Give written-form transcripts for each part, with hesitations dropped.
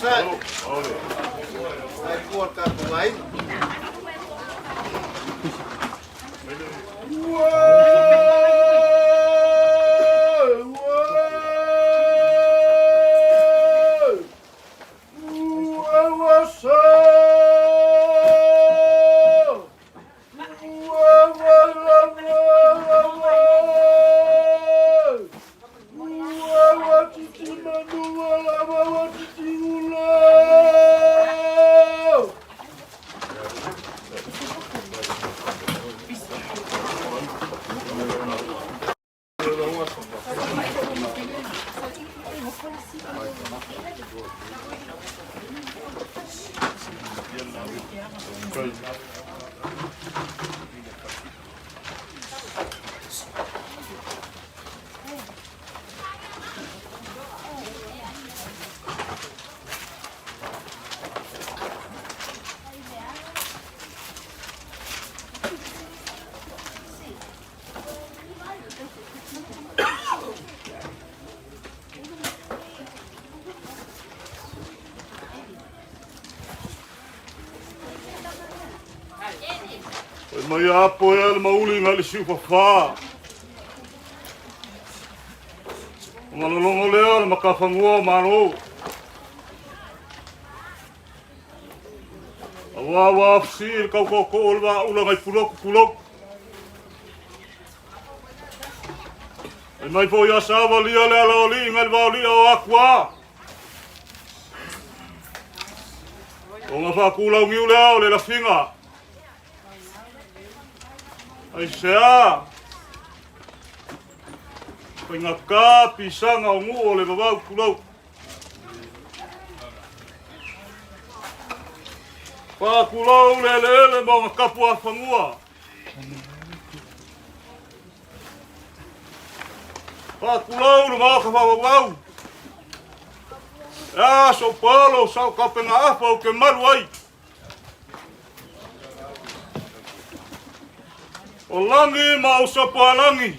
Paolo. Ai kuar ka kuai. Mai apo e mauli ngali siupa fa. Malolongo leo makafangua mano. Awa afsir kau olwa ulang ai pulok. Mai po ya sawa lia le loli ngal bauli o akwa. Onga fa kulau ngiu leo le la finga. Ai sea. Pengaka pisang au ngu ole babau kulau. Pa kulau le mo kapua fangua. Pa kulau no mau ka babau. Ya so Paolo sau ka penga apa o ke malu ai. O langi mau sapa langi.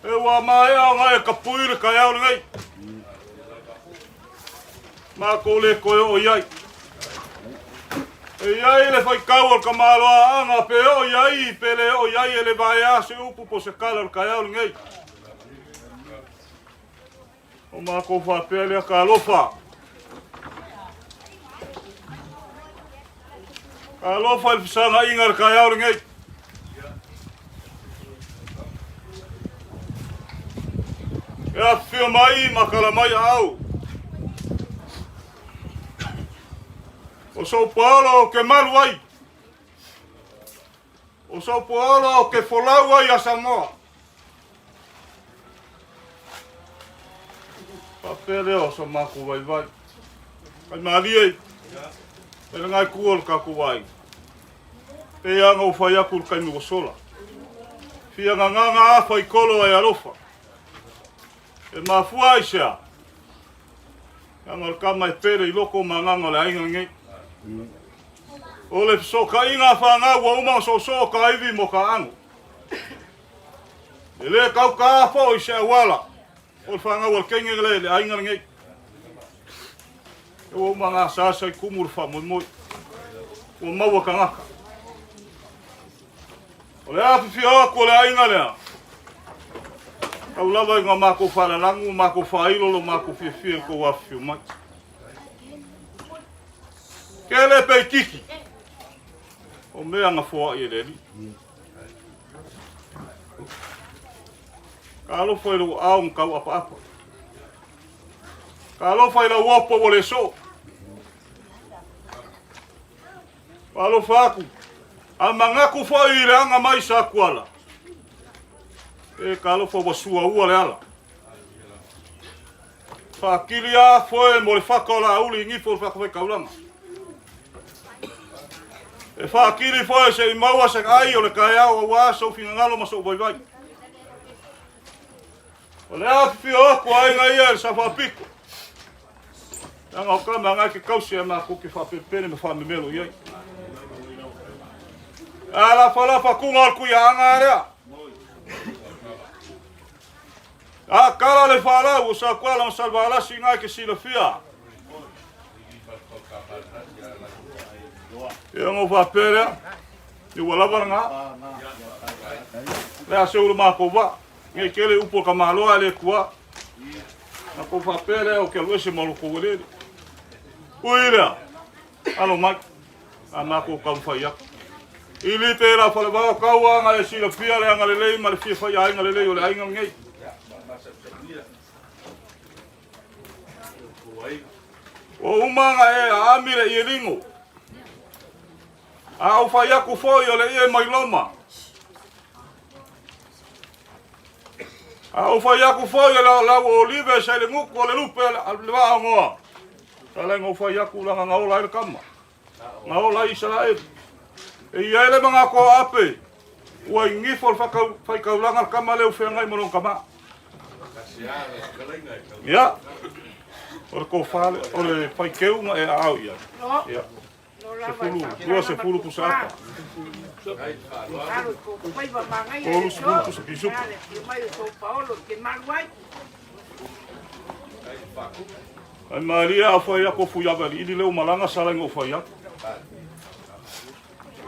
E wa mai a ngai ka puire ka ia ngai. Ma ko le ko o iai. E iai le fai kau ka malo anga pe o iai pele o iai le vai a se upu po se kala ka ia ngai. O ma ko fa pele ka lofa. Ka lofa il sanga ingar ka ia ngai. Ya fio mai makala mai au. O São Paulo ke malu ai. O São Paulo ke folau ai a Samoa. Papele o so maku vai. Kai mali ai. Pera ngai kuol ka kuai. Pe anga o fai aku kai mi sola. Fia nganga a fai kolo ai alofa. E mafua isa. Anga kama e pere I loko manganga le ainga ngai. Ole so ka inga whanga ua uma so ka iwi mo ka ango. E le kau ka afo isa wala. Ole whanga ua kengi le ainga ngai. E ua uma ngā sasa I kumur wha moi. Ua maua ka ngaka. Ole api whia ako le ainga lea. Kau lava I ngā mako whararangu, mako whailolo, mako whiwhia ko wawhiu mai. Kele pei kiki. O mea ngā whoa I reri. Ka alofa I lau au ngau apa. Ka alofa I lau opo o le so. Ka alofa aku. A mangaku wha I reanga mai sa kuala. E ka alofa wa sua ua le ala. Whakiri a foe mo le whakaola auli ngifo le whakawai kaulanga. E whakiri foe se I maua se ai o le kai au a waa sau finga ngalo ma sau vai. O le api o aku ai ngai e sa whapiko. Anga o kama ngai ke kausi e mā kuki whapepene me whamemelo iai. Ala whalafa kunga al kuia anga area. A kala le whalau o sa kuala ma salvalasi ngai ke sila fia. E ngau whapere, ni walawa ngā. Lea se uru mā kouwa, ngai kele upo ka māloa le kua. Na kou whapere o ke alue se malu kou werere. Uirea, alo mai, a mā kou kau whai aku. Ili te ra whale wau kaua ngā e sila pia le anga lelei, ma le fia whai ainga lelei o le ainga ngei. O umanga e a amire i ringo. A au whai aku foi o le ie mai loma. A au whai aku foi o lau olive se le nguku o le lupe le waa ngoa. Ta le ngau whai aku langa ngaola e le kama. Ngaola i Israel. E ia ele mga ko ape. Ua ingifo le whai kaulanga le kama leo whengai mono kama. Ia. O le kofale, o le whai keunga e au ia. Ia. Se fulu pusaka. Polu se fulu pusa pisupu. Ai Maria a whai ako fuiawari, ili leo malanga salango whai ako.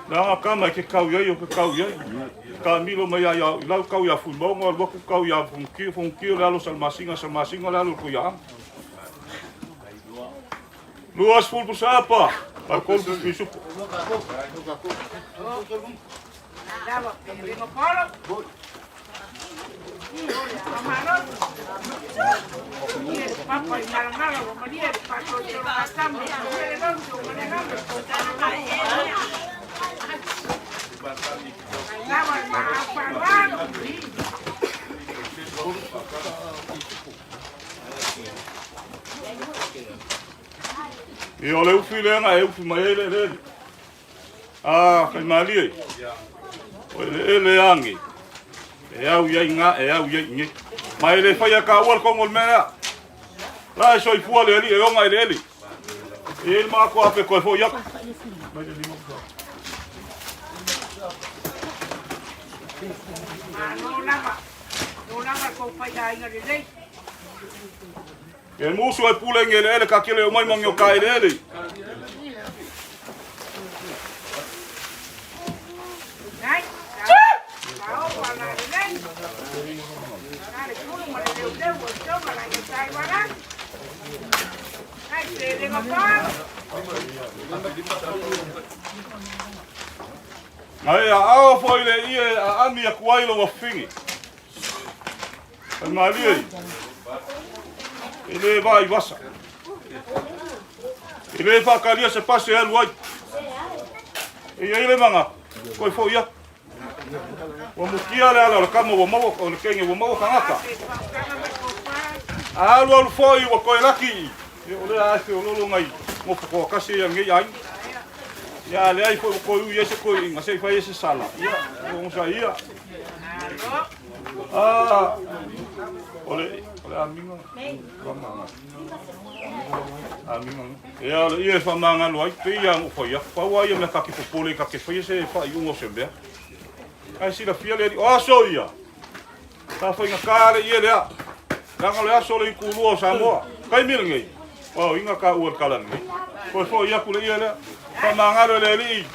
Nanga kama ke kau iai o ke kau iai. Ka milo mai ai au, lau kau ia fuimonga, waku kau ia funkio le alo salmasinga le alo kuiang. Luas fulu pusapa. Parkol pus pisupu. E o le ufi lenga e ufi mai ele ele. Ah, kai mali. O ele angi. E au ia inga, e au ia inge. Mai le fai ka wal ko ngol mena. La so i fuale ali e onga ele ele. E ele ma ko ape ko fo yak. Mai le limo. No lama ko fai ai ngare lei. E musu e pule ngele ele ka kile o mai mangi o ka ele ele. Nai. Paolo wala ele. Nare kulu mare leu leu o tau mara i tai wala. Ai te le Paolo. Ai a ao foi le ie a ami a kuailo wa fingi. Ai mali. Ele vai vasa. Ele vai calia se passe al wai. E ele manga. Koi fo ia. Wa mukia le ala kama wa mawo o le kenge wa mawo kangaka. Alu alu fo i wa koi laki. E ole a se ololo ngai. Mo ko kasi ya ngai ai. Ya le ai fo ko u yese ko inga se fa yese sala. Ia, o sa ia. Ah. Ole aminga. Mama. Aminga. E ala ia fa manga lo ai pe ia o fa ia. Pa wa ia me ka ki popole ka ke fa yese fa i ungo sembe. Ai si la fia le o so ia. Ta fa inga kare ia le. Danga le aso le ku lo sa mo. Kai mi ngai. O inga ka u kala ngai. Ko fo ia ku le ia le. Pa manga lo le li.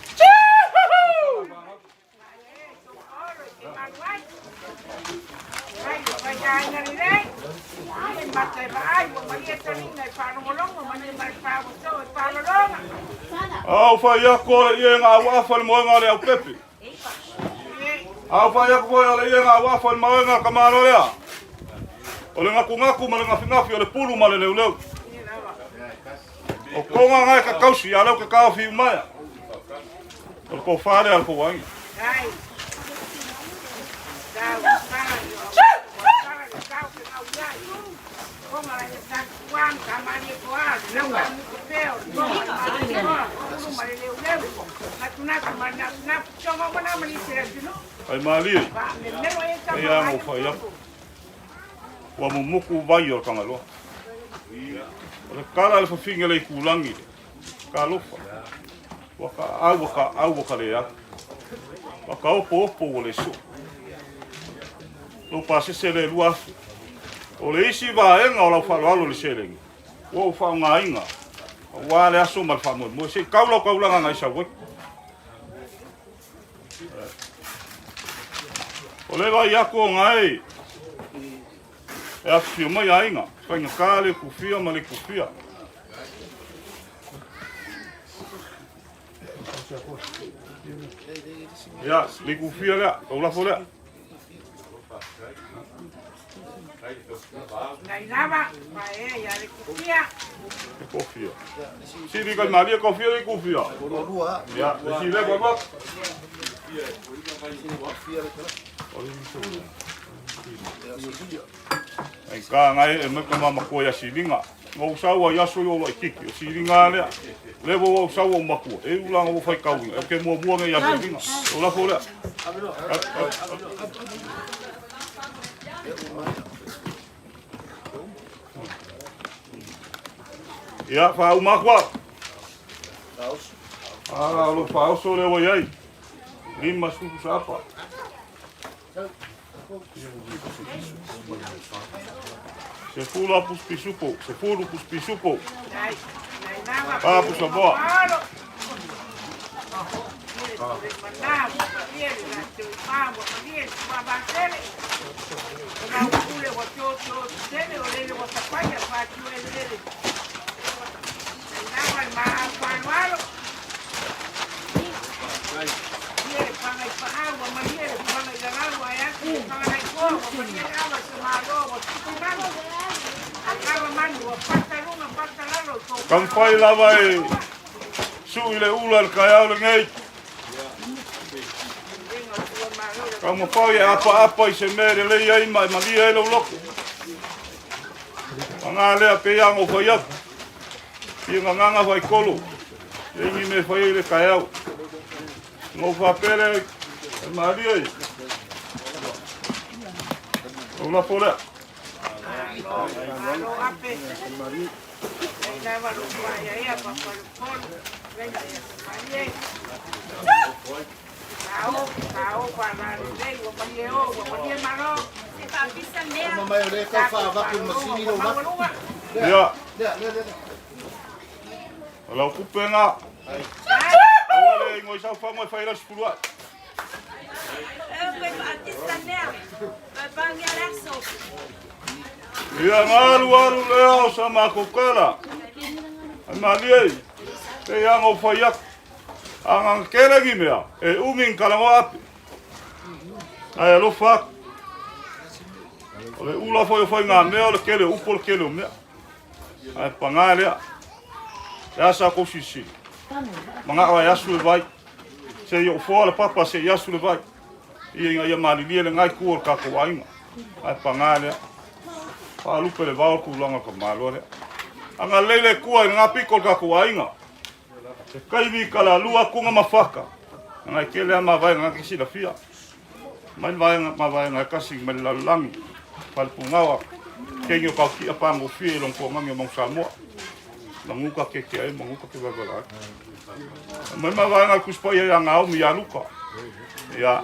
Au fai ako le ia ngā wafal mo ngā le au pepe. Au fai ako le ia ngā wafal mo ngā kamaro lea. O le ngaku ma le ngafi o le pulu ma le leu. O konga ngai ka kausi a lau ka kao fi umaya. O le kofare al kouangi. Ai mali. Ai amo fai ako. Wa mumuku vai o kangalo. O kala le fafinga le kulangi. Ka lofa. Wa ka au ka le ako. Wa ka opo o le so. Lo pase se le luafu. O le isi vaenga o la whalalo le selengi. O wha ngā inga. Wale aso mal famo mo se kaula ngai sa wo. Ole vai ako ngai. E afio mai ainga. Whainga kale kufia ma le kufia. Ya, le kufia lea, ola fo lea. Tailava, vai ya le kufia. Le kufia. Si di kai malia kufia le kufia. Ya, le si le baba. Ai ka ngai e me kama mako ya silinga. Ngo sawa ya so yo kiki o silinga le. Le bo sawa o mako. E ula ngo fai kau. E ke mo nge ya silinga. Ola fo le. Ya fa o mako. Ah, lo fa o so le wo yai. Lima su sapa. Se fulu pus pisupo, se fulu pus pisupo. Ah, pus boa. Kam fai lava e sui le ula le kai au le ngei. Kam fai e apa i se mere le iai mai malia e lo loko. Anga lea pe ango fai atu. Ia nganga fai kolo. Ingi me fai le kai au. Ngo whapere e maria e. Ola fora. Paolo ape. Lava lo fai aí a papá do polo. Vem aí, Maria. Cao para lei, o Maria Maró. Se tá pista mesmo. Mamãe, eu leio que eu falo, vai com uma cine lá. Ya. Ola o kupenga. Ola e ngoi sa fango e fai la spurua. Eu vou artista mesmo. Vai bangar eso. Ia ngaru leo sa makokala. Malia e ango fai ak. Ang kele gi mea e uming kalama api. Ai lo fa. Ole ula foi ngā mea ole kele upol kele o mea. Ai pangalea. Ya sa ko sisi. Manga wa yasu le vai. Se yo fo le papa se yasu le vai. Ia mali le ngai ku ka ko ainga. Ai pangalea. Pa lupe le vau ku longa ko malore. Anga lele kua ngā piko ka ko ainga. Se kaimi kala lua kunga mafaka. Ngai kele ma vai ngā kisi la fia. Mai vai ngā kasi mai la langi. Pal pungawa. Kenyo ka ki apa ngo fie long ko ngangi mong Samoa. Manguka ke ai manguka ke bagala. Mai vai ngā kuspa ia ngau mi aluka. Ya.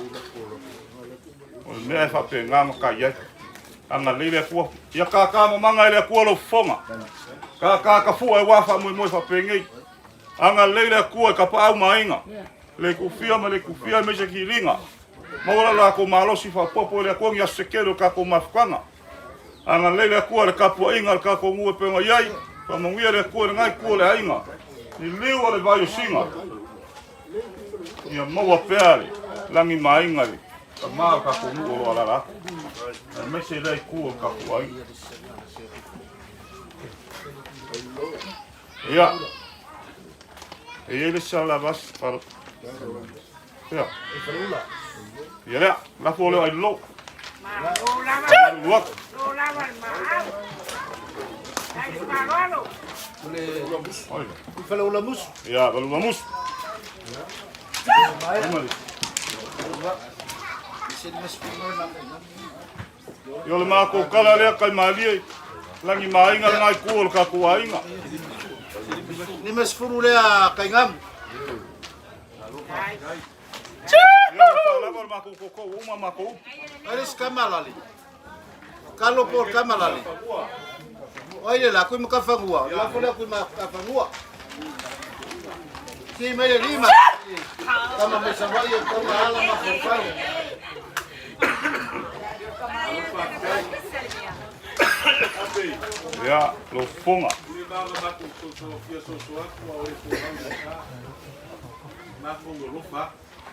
O me fa pe ngā ka ia. Anga lele kua. Ia ka manga ile kua lo fonga. Ka fu e wafa mo fa pe ngai. Anga leila kua ka pa au mainga. Le kufia me se kilinga. Maura la ko malosi fa popo le ko ngia sekelo ka ko mafkanga. Anga leila kua le ka po inga ka ko ngue pe ngai. Pa mongia le kua ngai kua le ainga. Ni liwa le vai singa. Ia maua peare. Langi mainga le. Ka ma ka ko ngue ala la. Me se le kua ka ko ai. Ia. E ele se lavas para. Ya. Ya, la fole ai lo. Lo lava el mar. Ai Paolo. Falou la mus. Ya, vamos. Yo le mako kala le kai mali. Langi mainga ngai kuol ka kuainga. Ni mas furu le a kaingam. Ya lava mako koko uma mako. Aris kamalali. Kalo por kamalali. Oile la ku makafangua. La fole ku makafangua. Si meia lima. Tama may sabay yung pag-aalam ako. Ya, lo fonga.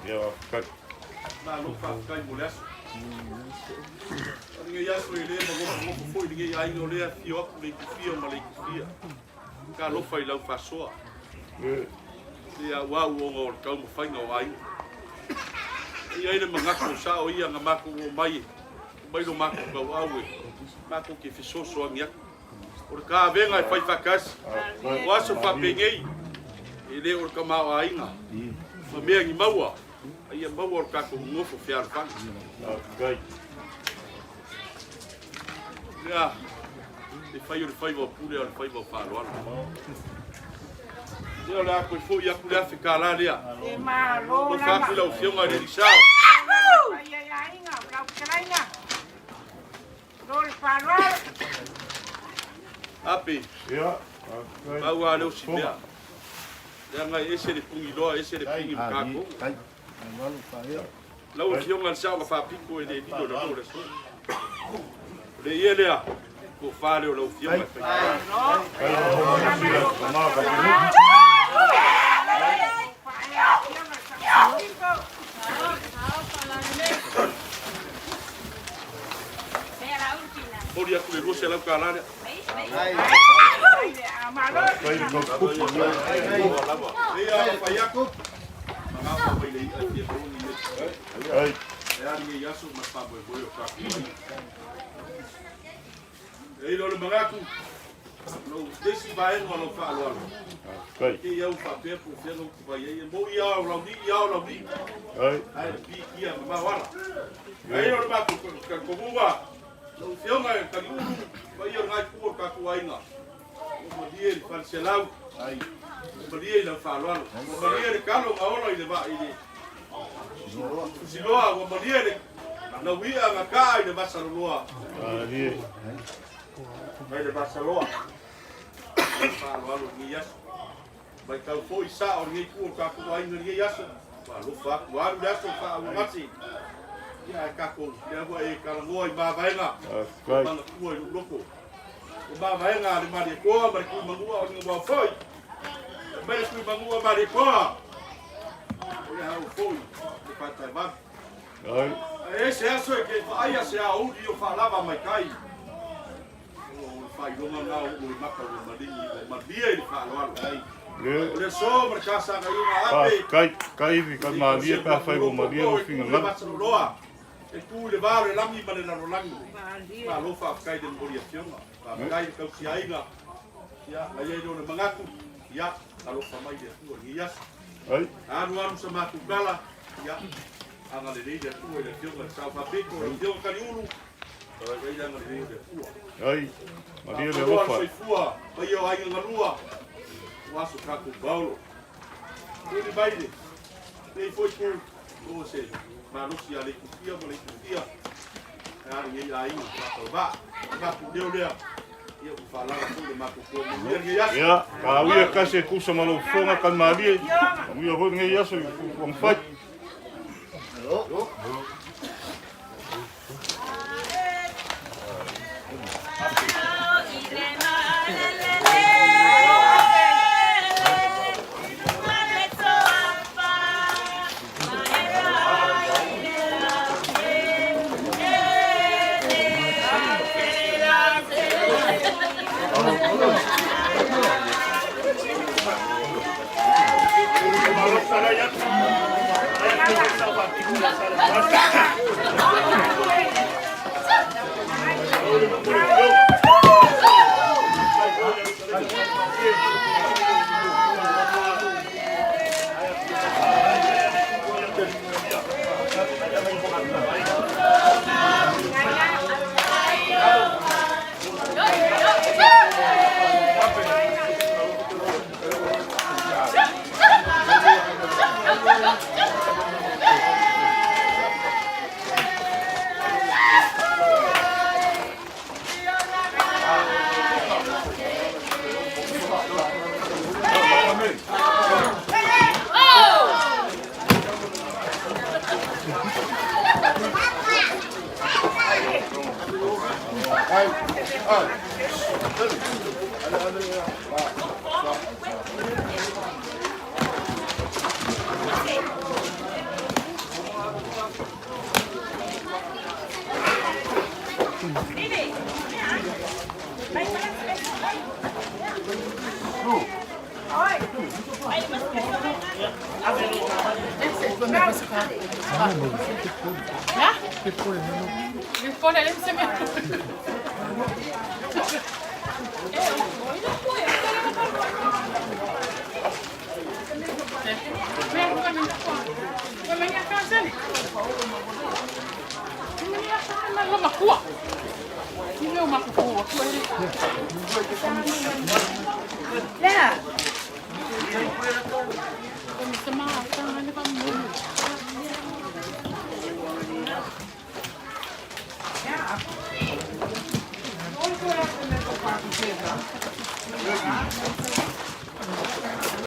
Ya, kai. Na lupa kai mulas. Ninguém já foi ele, mas como foi ninguém aí não lê fio, nem fio, mas nem fio. Cara, foi lá passou. E a uau o como foi não aí. E aí ele mangaku sa o ia ngamaku mai. Mai no maku ka uau. Maku que fez so minha. Por cá vem aí faz facas. O aso fa peguei. Ele o kama ainga. Família ni maua. Aí é maua ka ko ngofo fiar fan. Kai. Ya. E fai o pule o fai o falo. Eu lá com foi a colher ficar lá ali. E malo O na. fato lá o filme ali de chá. Ai ai ai, nga, brau krainga. Dol falo. Api. Ya, kai. Mau ali o sibia. Ya ngai esse de pungi do, esse de pungi mkaku. Lá o filme lá chá fa pico ele de do do. Le ele a. Ko fale o filme. Kai no sila tama ka ni. Podia comer você lá com a lária. Kai no kupu. E a paiaco. Mangapa vai lei aqui é bom nisso. Kai. É a minha yasu mas pa boi boi o caco. Ei lo mangaku. No desse vai no falo. Kai. Que eu papel por ser no que vai aí. Mo ia o laudi. Kai. Ai piquia ma wala. Aí lo maku com buba. No filme que eu vai eu ngai por caco ainda. O dia ele parcelau. Ai. O dia ele falo. O dia ele calo ma ola ele vai ele. Siloa o dia ele na via na cai de Barcelona. Ali. Vai de Barcelona. Falo alo nias. Vai tal foi sa o ngai ku ka ku ai ngai yaso. Falo fa o aro yaso fa o ngati. Ya ka ko ya ho e ka ngoi ba vai na. Kai. Manga ku e loko. O ba vai na de mari ko ba ku mangua o ngwa foi. Ba ku mangua mari ko. O ya o foi. De Talavave. Kai. Esse é só que aí a se a onde eu falava mais cai. Fai longa na o mapa do madinho, mas dia ele fala aí. Olha só, para casa aí uma ave. Kai vi kan malia pa fai go malia no finga Lá ngat. passa no loa. E tu levar o lami para na rolango. Falou fa cai de emboliação. Cai de calciaína. Ya, aí ele no mangaku. Ya, falou fa mai de tu guias. Ai. Anu sama tu gala. Ya. Anga le de tu ele tio que sa fa pico, tio cariuno. Aí já não veio de tu. Ai. Malia le Rofa. rofa. Foi fua, vai eu aí na lua. O aço caco Paolo. Ele vai de. Ele foi com você. Mas não se ali com fia, mas com fia. Aí aí vá. Vá com Deus lá. Eu falava tudo mas com Ya, ka wi ka se ku sa malo fonga kan malia. Wi ho ngai yaso ko fai. Yeah.